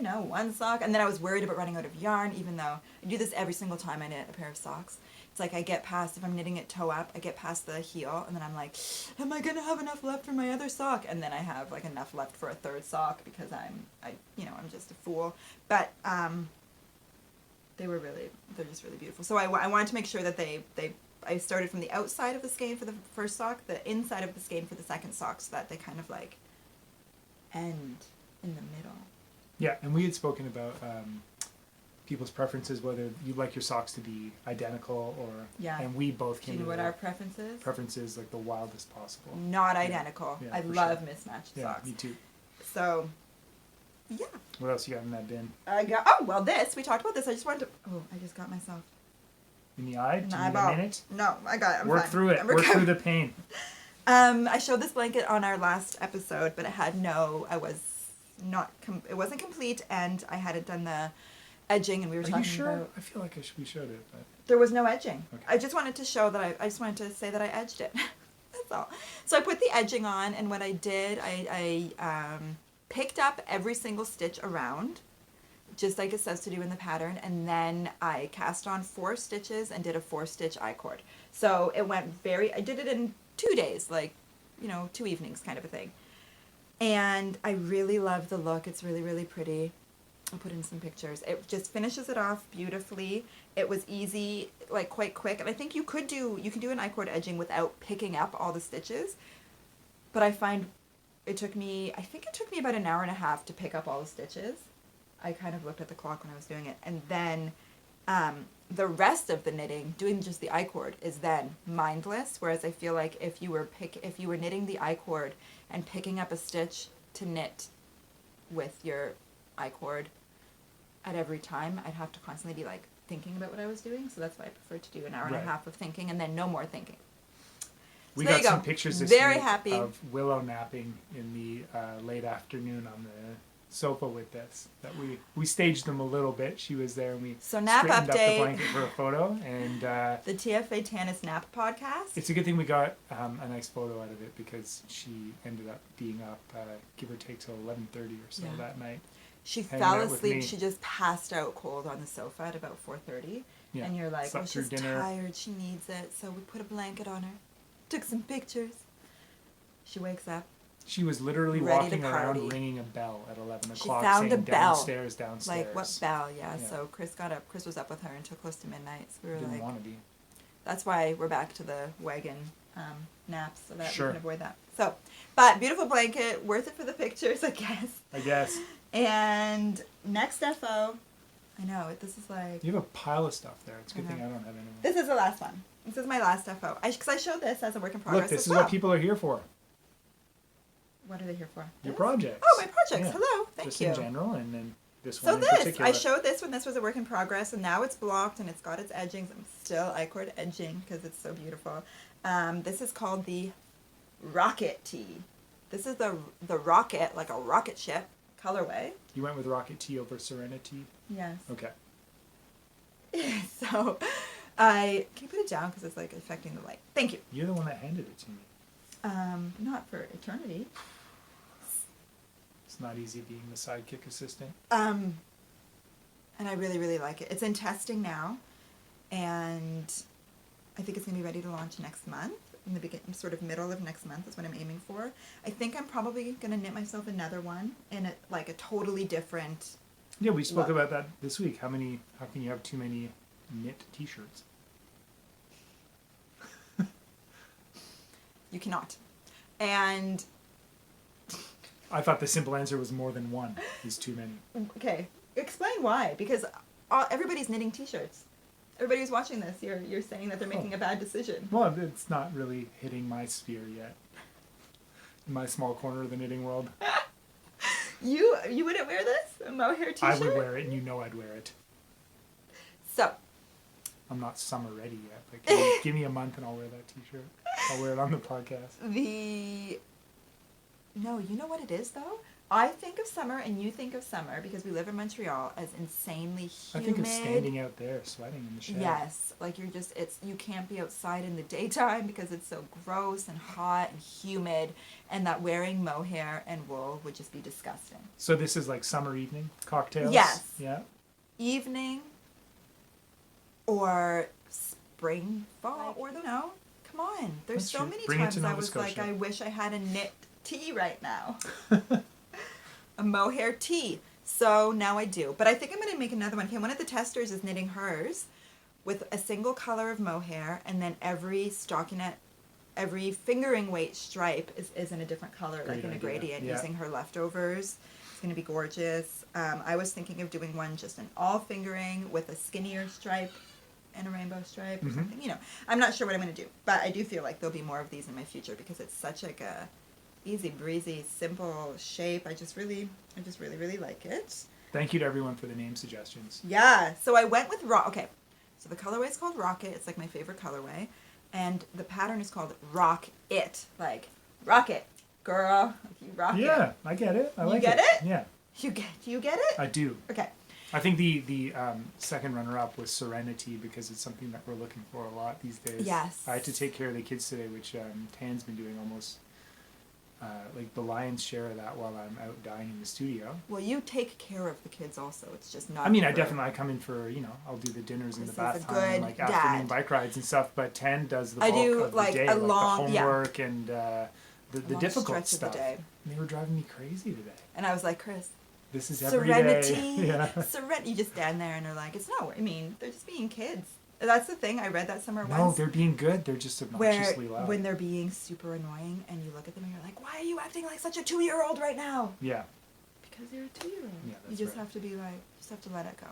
[SPEAKER 1] one sock. And then I was worried about running out of yarn, even though I do this every single time I knit a pair of socks. It's like I get past, if I'm knitting it toe up, I get past the heel, and then I'm like, am I going to have enough left for my other sock? And then I have like enough left for a third sock because I'm just a fool. But they're just really beautiful. So I wanted to make sure that I started from the outside of the skein for the first sock, the inside of the skein for the second sock, so that they kind of like end in the middle.
[SPEAKER 2] Yeah, and we had spoken about people's preferences, whether you like your socks to be identical or...
[SPEAKER 1] Yeah.
[SPEAKER 2] And we both came
[SPEAKER 1] Do you know
[SPEAKER 2] to
[SPEAKER 1] what our preference is?
[SPEAKER 2] preferences like the wildest possible.
[SPEAKER 1] Not identical.
[SPEAKER 2] Yeah,
[SPEAKER 1] I
[SPEAKER 2] for
[SPEAKER 1] love
[SPEAKER 2] sure.
[SPEAKER 1] mismatched
[SPEAKER 2] Yeah,
[SPEAKER 1] socks.
[SPEAKER 2] me too.
[SPEAKER 1] So, yeah.
[SPEAKER 2] What else you got in that bin?
[SPEAKER 1] This. We talked about this. I just wanted to... Oh, I just got myself...
[SPEAKER 2] In the eye?
[SPEAKER 1] In
[SPEAKER 2] Do
[SPEAKER 1] the
[SPEAKER 2] you need a
[SPEAKER 1] eyeball.
[SPEAKER 2] minute?
[SPEAKER 1] No, I got it. I'm
[SPEAKER 2] Work
[SPEAKER 1] fine.
[SPEAKER 2] through it.
[SPEAKER 1] I'm
[SPEAKER 2] Work
[SPEAKER 1] recovering.
[SPEAKER 2] through the pain.
[SPEAKER 1] I showed this blanket on our last episode, but it had it wasn't complete, and I hadn't done the edging, and we were talking
[SPEAKER 2] Are you sure?
[SPEAKER 1] about...
[SPEAKER 2] I feel like we showed it, but...
[SPEAKER 1] There was no edging.
[SPEAKER 2] Okay.
[SPEAKER 1] I just wanted to show that I just wanted to say that I edged it. That's all. So I put the edging on, and what I did, I picked up every single stitch around, just like it says to do in the pattern, and then I cast on 4 stitches and did a 4-stitch I-cord. So it went I did it in 2 days, 2 evenings kind of a thing. And I really love the look. It's really, really pretty. I'll put in some pictures. It just finishes it off beautifully. It was easy, quite quick. And I think you can do an I-cord edging without picking up all the stitches. But I find it took me about an hour and a half to pick up all the stitches. I kind of looked at the clock when I was doing it. And then the rest of the knitting, doing just the I-cord, is then mindless. Whereas I feel like if you were knitting the I-cord and picking up a stitch to knit with your I-cord at every time, I'd have to constantly be thinking about what I was doing. So that's why I prefer to do an hour and a half of thinking and then no more thinking.
[SPEAKER 2] We
[SPEAKER 1] So
[SPEAKER 2] got some pictures this
[SPEAKER 1] Very
[SPEAKER 2] week
[SPEAKER 1] happy.
[SPEAKER 2] of Willow napping in the late afternoon on the sofa with this. That we staged them a little bit. She was there, and we
[SPEAKER 1] So nap
[SPEAKER 2] straightened up the
[SPEAKER 1] update.
[SPEAKER 2] blanket for a photo. And
[SPEAKER 1] The TFA Tanis Nap podcast.
[SPEAKER 2] it's a good thing we got a nice photo out of it, because she ended up being up, give or take, till 11:30 or so that night.
[SPEAKER 1] She
[SPEAKER 2] hanging
[SPEAKER 1] fell
[SPEAKER 2] out with
[SPEAKER 1] asleep.
[SPEAKER 2] me.
[SPEAKER 1] She just passed out cold on the sofa at about 4:30.
[SPEAKER 2] Yeah,
[SPEAKER 1] And you're like,
[SPEAKER 2] slept through
[SPEAKER 1] she's
[SPEAKER 2] dinner.
[SPEAKER 1] tired. She needs it. So we put a blanket on her. Took some pictures. She wakes up.
[SPEAKER 2] She was literally
[SPEAKER 1] Ready to
[SPEAKER 2] walking around
[SPEAKER 1] party.
[SPEAKER 2] ringing a bell at 11
[SPEAKER 1] She
[SPEAKER 2] o'clock,
[SPEAKER 1] found
[SPEAKER 2] saying
[SPEAKER 1] a bell.
[SPEAKER 2] downstairs.
[SPEAKER 1] What bell? Yeah.
[SPEAKER 2] Yeah.
[SPEAKER 1] So Chris got up. Chris was up with her until close to midnight. So we were
[SPEAKER 2] Didn't
[SPEAKER 1] like,
[SPEAKER 2] want to be.
[SPEAKER 1] that's why we're back to the wagon naps, so that
[SPEAKER 2] Sure.
[SPEAKER 1] we can avoid that. So, but beautiful blanket, worth it for the pictures, I guess. And next FO, I know, this is like...
[SPEAKER 2] You have a pile of stuff there. It's a good
[SPEAKER 1] I
[SPEAKER 2] thing
[SPEAKER 1] know.
[SPEAKER 2] I don't have any.
[SPEAKER 1] This is the last one. This is my last FO. Because I showed this as a work in progress.
[SPEAKER 2] Look, this
[SPEAKER 1] as
[SPEAKER 2] is
[SPEAKER 1] well.
[SPEAKER 2] what people are here for.
[SPEAKER 1] What are they here for?
[SPEAKER 2] Your
[SPEAKER 1] This?
[SPEAKER 2] projects.
[SPEAKER 1] Oh, my projects.
[SPEAKER 2] Yeah.
[SPEAKER 1] Hello. Thank
[SPEAKER 2] Just
[SPEAKER 1] you.
[SPEAKER 2] in general, and then this
[SPEAKER 1] So
[SPEAKER 2] one in
[SPEAKER 1] this,
[SPEAKER 2] particular.
[SPEAKER 1] I showed this when this was a work in progress, and now it's blocked and it's got its edgings. I'm still I-cord edging because it's so beautiful. This is called the Rocket Tee. This is the rocket, like a rocket ship colorway.
[SPEAKER 2] You went with Rocket Tea over Serenity?
[SPEAKER 1] Yes.
[SPEAKER 2] Okay.
[SPEAKER 1] So can you put it down because it's affecting the light? Thank you.
[SPEAKER 2] You're the one that handed it to me.
[SPEAKER 1] Not for eternity.
[SPEAKER 2] It's not easy being the sidekick assistant.
[SPEAKER 1] And I really, really like it. It's in testing now, and I think it's going to be ready to launch next month. In the sort of middle of next month is what I'm aiming for. I think I'm probably going to knit myself another one in a totally different...
[SPEAKER 2] Yeah, we spoke
[SPEAKER 1] look.
[SPEAKER 2] about that this week. How can you have too many knit t-shirts?
[SPEAKER 1] You cannot. And...
[SPEAKER 2] I thought the simple answer was more than one is too many.
[SPEAKER 1] Okay, explain why. Because everybody's knitting t-shirts. Everybody who's watching this, you're saying that they're making a bad decision.
[SPEAKER 2] Well, it's not really hitting my sphere yet. In my small corner of the knitting world.
[SPEAKER 1] You wouldn't wear this? A mohair t-shirt?
[SPEAKER 2] I would wear it, and you know I'd wear it.
[SPEAKER 1] So.
[SPEAKER 2] I'm not summer ready yet, but give me a month and I'll wear that t-shirt. I'll wear it on the podcast.
[SPEAKER 1] No, you know what it is, though? I think of summer, and you think of summer, because we live in Montreal, as insanely humid.
[SPEAKER 2] I think of standing out there sweating in the shed.
[SPEAKER 1] Yes, like you can't be outside in the daytime because it's so gross and hot and humid, and that wearing mohair and wool would just be disgusting.
[SPEAKER 2] So this is like summer evening cocktails?
[SPEAKER 1] Yes.
[SPEAKER 2] Yeah.
[SPEAKER 1] Evening or spring, fall, or come on. There's
[SPEAKER 2] That's
[SPEAKER 1] so
[SPEAKER 2] true.
[SPEAKER 1] many
[SPEAKER 2] Bring it
[SPEAKER 1] times
[SPEAKER 2] to
[SPEAKER 1] I
[SPEAKER 2] Nova
[SPEAKER 1] was like,
[SPEAKER 2] Scotia.
[SPEAKER 1] I wish I had a knit tee right now. A mohair tee. So now I do. But I think I'm going to make another one. Okay, one of the testers is knitting hers with a single color of mohair, and then every stockinette, every fingering weight stripe is in a different color, like in a gradient, using her leftovers. It's going to be gorgeous. I was thinking of doing one just an all fingering with a skinnier stripe and a rainbow stripe or something. I'm not sure what I'm going to do, but I do feel like there'll be more of these in my future because it's such like a easy breezy, simple shape. I just really like it.
[SPEAKER 2] Thank you to everyone for the name suggestions.
[SPEAKER 1] Yeah. So I went with Okay. So the colorway is called Rocket. It's like my favorite colorway, and the pattern is called Rock It. Like rocket, girl. You rock it.
[SPEAKER 2] Yeah, I get it. I like it.
[SPEAKER 1] You get it?
[SPEAKER 2] Yeah.
[SPEAKER 1] You get it?
[SPEAKER 2] I do.
[SPEAKER 1] Okay.
[SPEAKER 2] I think the second runner-up was Serenity because it's something that we're looking for a lot these days.
[SPEAKER 1] Yes.
[SPEAKER 2] I had to take care of the kids today, which Tan's been doing almost like the lion's share of that while I'm out dying in the studio.
[SPEAKER 1] Well, you take care of the kids also. It's just not.
[SPEAKER 2] I mean, I come in for, I'll do the dinners in the bath time and like afternoon bike rides and stuff, but Tan does the bulk of the day, like the homework and the difficult stuff. And they were driving me crazy today.
[SPEAKER 1] And I was like, Chris,
[SPEAKER 2] this is every
[SPEAKER 1] Serenity.
[SPEAKER 2] day. Yeah.
[SPEAKER 1] Serenity. You just stand there and they're like, it's no, I mean, they're just being kids. That's the thing. I read that somewhere once.
[SPEAKER 2] No, they're being good. They're just obnoxiously loud.
[SPEAKER 1] When they're being super annoying and you look at them and you're like, why are you acting like such a 2-year-old right now?
[SPEAKER 2] Yeah.
[SPEAKER 1] Because you're a 2-year-old.
[SPEAKER 2] Yeah,
[SPEAKER 1] you just have to be like, just have to let it go.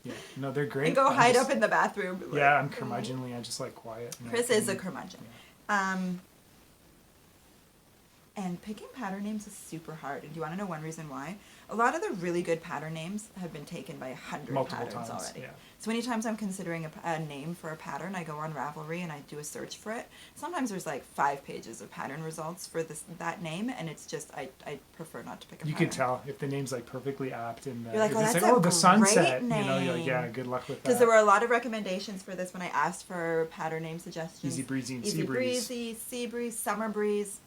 [SPEAKER 2] Yeah. No, they're great.
[SPEAKER 1] And go hide up in the bathroom. Like,
[SPEAKER 2] yeah, I'm curmudgeonly. I just like quiet.
[SPEAKER 1] Chris is a curmudgeon. Yeah. And picking pattern names is super hard. And do you want to know one reason why? A lot of the really good pattern names have been taken by 100 patterns already. Yeah. So many times I'm considering a name for a pattern, I go on Ravelry and I do a search for it. Sometimes there's like 5 pages of pattern results for that name, and it's just, I prefer not to pick a pattern.
[SPEAKER 2] You can tell if the name's like perfectly apt and
[SPEAKER 1] you're like,
[SPEAKER 2] it's
[SPEAKER 1] that's
[SPEAKER 2] like,
[SPEAKER 1] a
[SPEAKER 2] the sunset,
[SPEAKER 1] name.
[SPEAKER 2] You're like, yeah, good luck with that.
[SPEAKER 1] Because there were a lot of recommendations for this when I asked for pattern name suggestions.
[SPEAKER 2] Easy breezy and
[SPEAKER 1] Easy breezy, sea breeze, summer breeze.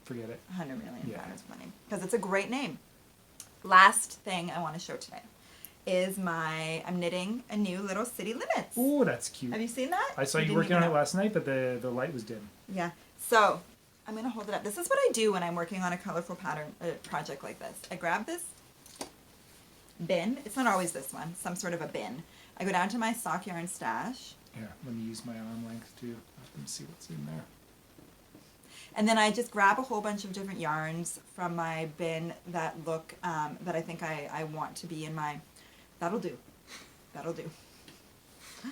[SPEAKER 2] Forget it.
[SPEAKER 1] 100 million patterns for my name. Because it's a great name. Last thing I want to show today is I'm knitting a new little City Limits.
[SPEAKER 2] Ooh, that's cute.
[SPEAKER 1] Have you seen that?
[SPEAKER 2] I saw you working on it last night, but the light was dim.
[SPEAKER 1] Yeah. So I'm going to hold it up. This is what I do when I'm working on a colorful pattern project like this. I grab this bin. It's not always this one. Some sort of a bin. I go down to my sock yarn stash.
[SPEAKER 2] Yeah, let me use my arm length too. Let me see what's in there.
[SPEAKER 1] And then I just grab a whole bunch of different yarns from my bin that look, that I think I want to be in my, that'll do.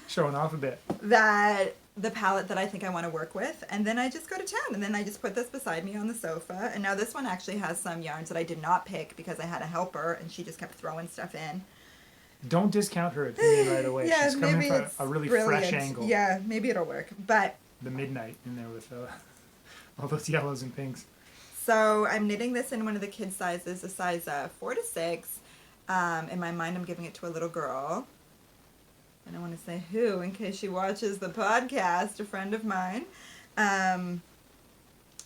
[SPEAKER 2] Showing off a bit.
[SPEAKER 1] The palette that I think I want to work with. And then I just go to town. And then I just put this beside me on the sofa. And now this one actually has some yarns that I did not pick because I had a helper and she just kept throwing stuff in.
[SPEAKER 2] Don't discount her opinion right away.
[SPEAKER 1] Yeah,
[SPEAKER 2] she's coming from a really fresh angle.
[SPEAKER 1] Yeah, maybe it'll work. But
[SPEAKER 2] the midnight in there with all those yellows and pinks.
[SPEAKER 1] So I'm knitting this in one of the kid sizes, a size 4 to 6. In my mind, I'm giving it to a little girl. I don't want to say who in case she watches the podcast, a friend of mine. I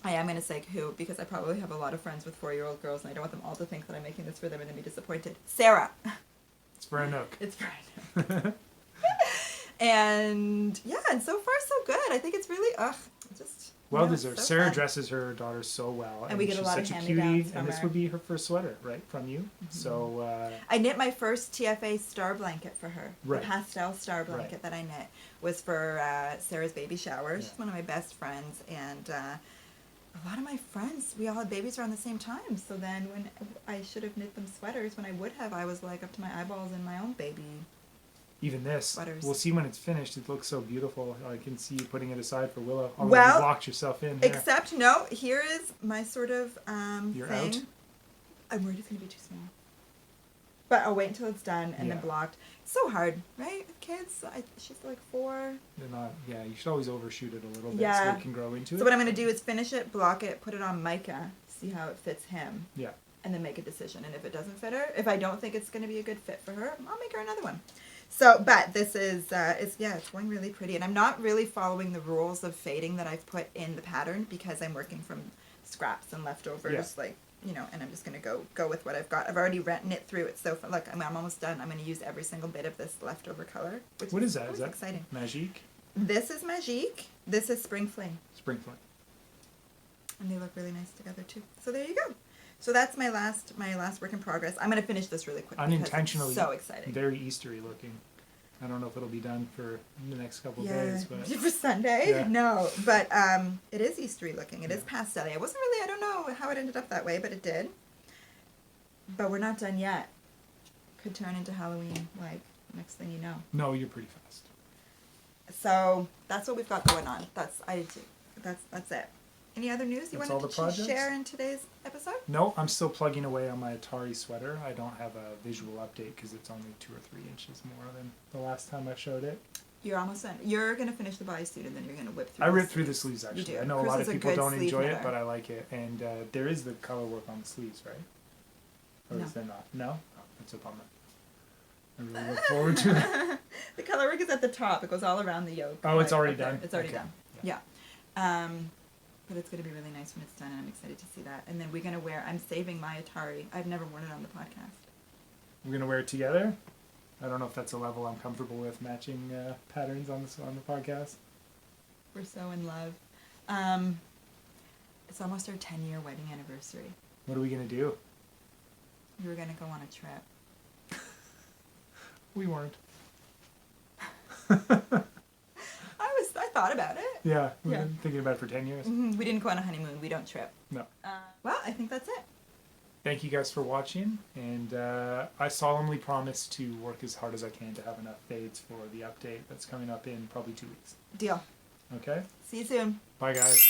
[SPEAKER 1] am going to say who because I probably have a lot of friends with 4-year-old girls and I don't want them all to think that I'm making this for them and then be disappointed. Sarah.
[SPEAKER 2] It's for a nook.
[SPEAKER 1] It's for a nook. And yeah, and so far so good. I think it's really, just...
[SPEAKER 2] Well deserved.
[SPEAKER 1] So
[SPEAKER 2] Sarah
[SPEAKER 1] fun.
[SPEAKER 2] dresses her daughter so well.
[SPEAKER 1] And we get a lot of hand-me-downs from
[SPEAKER 2] and this
[SPEAKER 1] her.
[SPEAKER 2] would be her first sweater, right, from you. Mm-hmm. So
[SPEAKER 1] I knit my first TFA star blanket for her.
[SPEAKER 2] Right.
[SPEAKER 1] The pastel star blanket that I knit was for Sarah's baby shower. She's one of my best friends, and a lot of my friends, we all had babies around the same time. So then when I should have knit them sweaters, when I would have, I was like up to my eyeballs in my own baby.
[SPEAKER 2] Even this,
[SPEAKER 1] sweaters.
[SPEAKER 2] We'll see when it's finished. It looks so beautiful. I can see you putting it aside for Willow.
[SPEAKER 1] Well,
[SPEAKER 2] you locked yourself in here.
[SPEAKER 1] Except, no, here is my sort of
[SPEAKER 2] You're
[SPEAKER 1] thing.
[SPEAKER 2] out?
[SPEAKER 1] I'm worried it's going to be too small. But I'll wait until it's done and then blocked. So hard, right? Kids, she's like 4.
[SPEAKER 2] They're not, you should always overshoot it a little bit so it can grow into it.
[SPEAKER 1] So what I'm going to do is finish it, block it, put it on mica, see how it fits him.
[SPEAKER 2] Yeah.
[SPEAKER 1] and then make a decision. And if it doesn't fit her, if I don't think it's going to be a good fit for her, I'll make her another one. So, but this is, it's going really pretty. And I'm not really following the rules of fading that I've put in the pattern because I'm working from scraps and leftovers, like, you know, and I'm just going to go with what I've got. I've already knit through it. So, look, I'm almost done. I'm going to use every single bit of this leftover color.
[SPEAKER 2] What is that? Is that
[SPEAKER 1] exciting?
[SPEAKER 2] Magique?
[SPEAKER 1] This is Magique. This is Spring Fling.
[SPEAKER 2] Spring Fling.
[SPEAKER 1] And they look really nice together too. So there you go. So that's my last work in progress. I'm going to finish this really quick.
[SPEAKER 2] Unintentionally.
[SPEAKER 1] So exciting.
[SPEAKER 2] Very Eastery looking. I don't know if it'll be done for the next couple of days, but
[SPEAKER 1] for Sunday,
[SPEAKER 2] yeah.
[SPEAKER 1] No. But it is Eastery looking. It is pastel. I wasn't really. I don't know how it ended up that way, but it did. But we're not done yet. Could turn into Halloween, like next thing you know.
[SPEAKER 2] No, you're pretty fast.
[SPEAKER 1] So that's what we've got going on. That's it. Any other news you
[SPEAKER 2] That's
[SPEAKER 1] wanted to
[SPEAKER 2] projects?
[SPEAKER 1] share in today's episode?
[SPEAKER 2] No, I'm still plugging away on my Atari sweater. I don't have a visual update because it's only 2 or 3 inches more than the last time I showed it.
[SPEAKER 1] You're almost done. You're going to finish the bodysuit and then you're going to whip through
[SPEAKER 2] I
[SPEAKER 1] the
[SPEAKER 2] ripped through
[SPEAKER 1] sleeves.
[SPEAKER 2] the sleeves, actually.
[SPEAKER 1] You do.
[SPEAKER 2] I know
[SPEAKER 1] Chris
[SPEAKER 2] a lot
[SPEAKER 1] is
[SPEAKER 2] of
[SPEAKER 1] a
[SPEAKER 2] people
[SPEAKER 1] good
[SPEAKER 2] don't
[SPEAKER 1] sleeve
[SPEAKER 2] enjoy
[SPEAKER 1] knitter.
[SPEAKER 2] it, but I like it. And there is the color work on the sleeves, right? Or
[SPEAKER 1] No.
[SPEAKER 2] is there not? No? Oh, that's a bummer. I really look forward to it.
[SPEAKER 1] The color work is at the top. It goes all around the yoke.
[SPEAKER 2] Oh, it's
[SPEAKER 1] like,
[SPEAKER 2] already
[SPEAKER 1] up there.
[SPEAKER 2] done?
[SPEAKER 1] It's already
[SPEAKER 2] Okay.
[SPEAKER 1] done.
[SPEAKER 2] Yeah.
[SPEAKER 1] Yeah. But it's going to be really nice when it's done, and I'm excited to see that. And then we're going to wear, I'm saving my Atari. I've never worn it on the podcast.
[SPEAKER 2] We're going to wear it together. I don't know if that's a level I'm comfortable with, matching patterns on the podcast.
[SPEAKER 1] We're so in love. It's almost our 10-year wedding anniversary.
[SPEAKER 2] What are we going to do?
[SPEAKER 1] We were going to go on a trip.
[SPEAKER 2] We weren't.
[SPEAKER 1] I thought about it.
[SPEAKER 2] Yeah, we've
[SPEAKER 1] Yeah.
[SPEAKER 2] been thinking about it for 10 years.
[SPEAKER 1] Mm-hmm. We didn't go on a honeymoon. We don't trip.
[SPEAKER 2] No.
[SPEAKER 1] Well, I think that's it.
[SPEAKER 2] Thank you guys for watching, and I solemnly promise to work as hard as I can to have enough fades for the update that's coming up in probably 2 weeks.
[SPEAKER 1] Deal.
[SPEAKER 2] Okay?
[SPEAKER 1] See you soon.
[SPEAKER 2] Bye, guys.